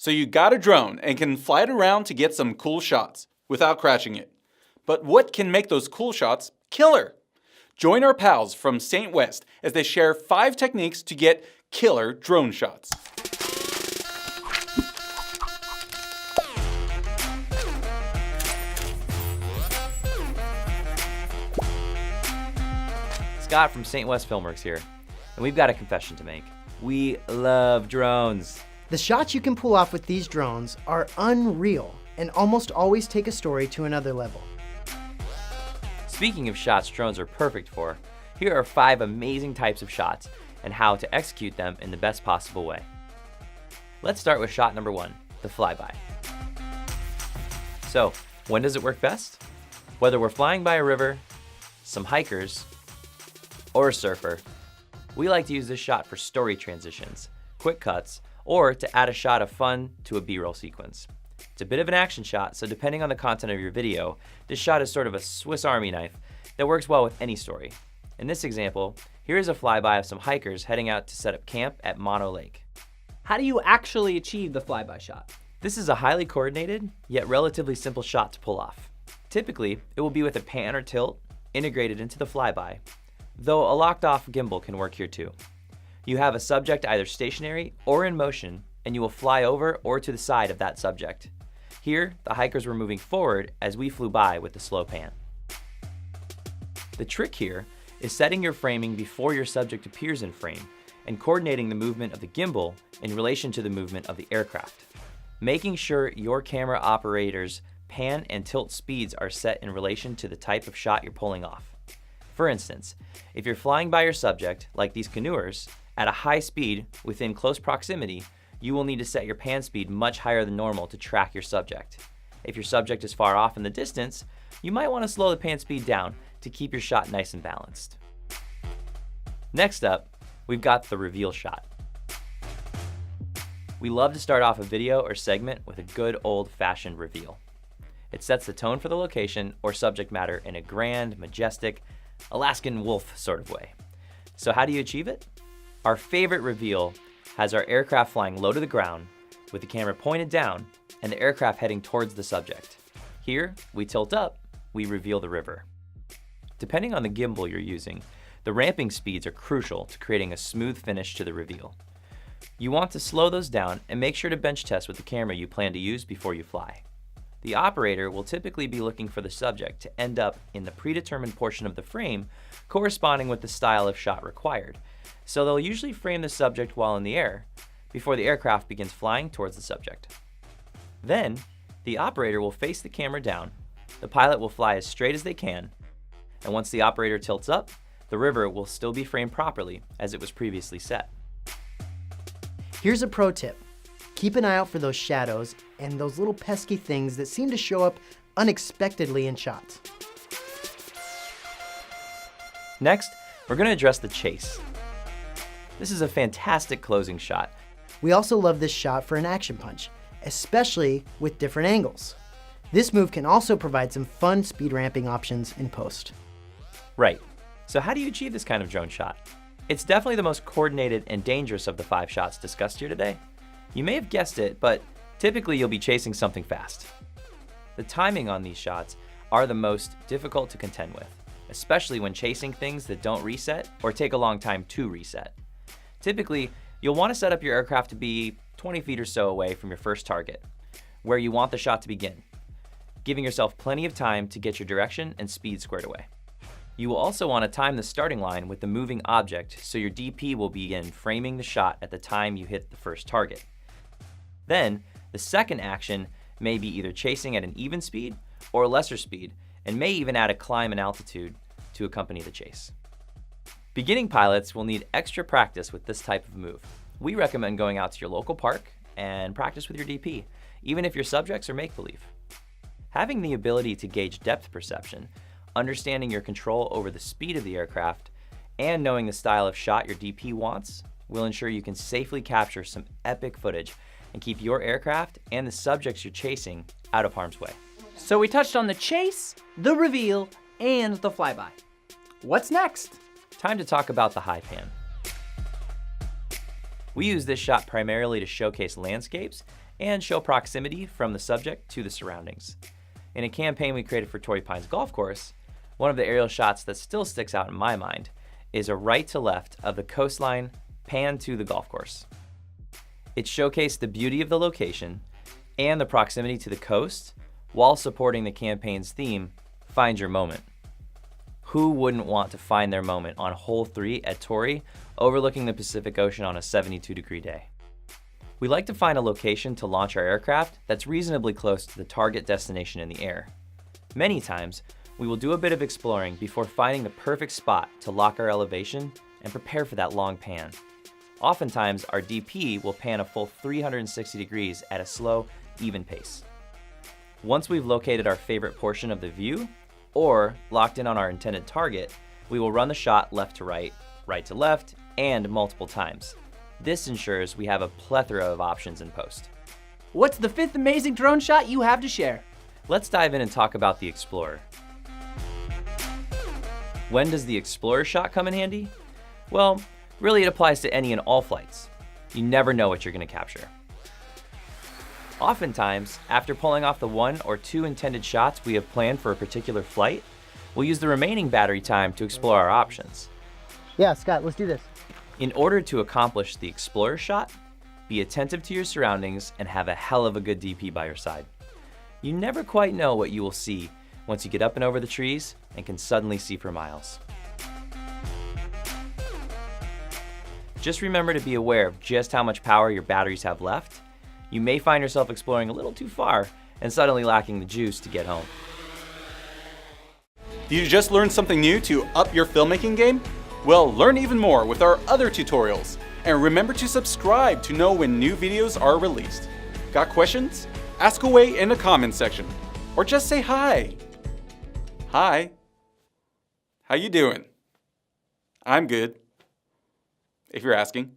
So you got a drone and can fly it around to get some cool shots without crashing it. But what can make those cool shots killer? Join our pals from St. West as they share 5 techniques to get killer drone shots. Scott from St. West Filmworks here, and we've got a confession to make. We love drones. The shots you can pull off with these drones are unreal and almost always take a story to another level. Speaking of shots drones are perfect for, here are 5 amazing types of shots and how to execute them in the best possible way. Let's start with shot number 1, the flyby. So, when does it work best? Whether we're flying by a river, some hikers, or a surfer, we like to use this shot for story transitions, quick cuts, or to add a shot of fun to a B-roll sequence. It's a bit of an action shot, so depending on the content of your video, this shot is sort of a Swiss Army knife that works well with any story. In this example, here is a flyby of some hikers heading out to set up camp at Mono Lake. How do you actually achieve the flyby shot? This is a highly coordinated, yet relatively simple shot to pull off. Typically, it will be with a pan or tilt integrated into the flyby, though a locked-off gimbal can work here too. You have a subject either stationary or in motion, and you will fly over or to the side of that subject. Here, the hikers were moving forward as we flew by with the slow pan. The trick here is setting your framing before your subject appears in frame and coordinating the movement of the gimbal in relation to the movement of the aircraft. Making sure your camera operator's pan and tilt speeds are set in relation to the type of shot you're pulling off. For instance, if you're flying by your subject, like these canoers, at a high speed within close proximity, you will need to set your pan speed much higher than normal to track your subject. If your subject is far off in the distance, you might want to slow the pan speed down to keep your shot nice and balanced. Next up, we've got the reveal shot. We love to start off a video or segment with a good old-fashioned reveal. It sets the tone for the location or subject matter in a grand, majestic, Alaskan wolf sort of way. So how do you achieve it? Our favorite reveal has our aircraft flying low to the ground with the camera pointed down and the aircraft heading towards the subject. Here, we tilt up, we reveal the river. Depending on the gimbal you're using, the ramping speeds are crucial to creating a smooth finish to the reveal. You want to slow those down and make sure to bench test with the camera you plan to use before you fly. The operator will typically be looking for the subject to end up in the predetermined portion of the frame corresponding with the style of shot required, so they'll usually frame the subject while in the air before the aircraft begins flying towards the subject. Then, the operator will face the camera down, the pilot will fly as straight as they can, and once the operator tilts up, the river will still be framed properly as it was previously set. Here's a pro tip. Keep an eye out for those shadows and those little pesky things that seem to show up unexpectedly in shots. Next, we're going to address the chase. This is a fantastic closing shot. We also love this shot for an action punch, especially with different angles. This move can also provide some fun speed ramping options in post. Right. So how do you achieve this kind of drone shot? It's definitely the most coordinated and dangerous of the 5 shots discussed here today. You may have guessed it, but typically you'll be chasing something fast. The timing on these shots are the most difficult to contend with, especially when chasing things that don't reset or take a long time to reset. Typically, you'll want to set up your aircraft to be 20 feet or so away from your first target, where you want the shot to begin, giving yourself plenty of time to get your direction and speed squared away. You will also want to time the starting line with the moving object so your DP will begin framing the shot at the time you hit the first target. Then, the second action may be either chasing at an even speed or a lesser speed, and may even add a climb in altitude to accompany the chase. Beginning pilots will need extra practice with this type of move. We recommend going out to your local park and practice with your DP, even if your subjects are make-believe. Having the ability to gauge depth perception, understanding your control over the speed of the aircraft, and knowing the style of shot your DP wants will ensure you can safely capture some epic footage and keep your aircraft and the subjects you're chasing out of harm's way. So we touched on the chase, the reveal, and the flyby. What's next? Time to talk about the high pan. We use this shot primarily to showcase landscapes and show proximity from the subject to the surroundings. In a campaign we created for Torrey Pines Golf Course, one of the aerial shots that still sticks out in my mind is a right to left of the coastline pan to the golf course. It showcased the beauty of the location and the proximity to the coast while supporting the campaign's theme, Find Your Moment. Who wouldn't want to find their moment on hole 3 at Torrey, overlooking the Pacific Ocean on a 72-degree day? We like to find a location to launch our aircraft that's reasonably close to the target destination in the air. Many times, we will do a bit of exploring before finding the perfect spot to lock our elevation and prepare for that long pan. Oftentimes, our DP will pan a full 360 degrees at a slow, even pace. Once we've located our favorite portion of the view, or locked in on our intended target, we will run the shot left to right, right to left, and multiple times. This ensures we have a plethora of options in post. What's the 5th amazing drone shot you have to share? Let's dive in and talk about the Explorer. When does the Explorer shot come in handy? Well, really it applies to any and all flights. You never know what you're going to capture. Oftentimes, after pulling off the 1 or 2 intended shots we have planned for a particular flight, we'll use the remaining battery time to explore our options. Yeah, Scott, let's do this. In order to accomplish the Explorer shot, be attentive to your surroundings and have a hell of a good DP by your side. You never quite know what you will see once you get up and over the trees and can suddenly see for miles. Just remember to be aware of just how much power your batteries have left. You may find yourself exploring a little too far and suddenly lacking the juice to get home. Did you just learn something new to up your filmmaking game? Well, learn even more with our other tutorials. And remember to subscribe to know when new videos are released. Got questions? Ask away in the comments section. Or just say hi. Hi. How you doing? I'm good. If you're asking.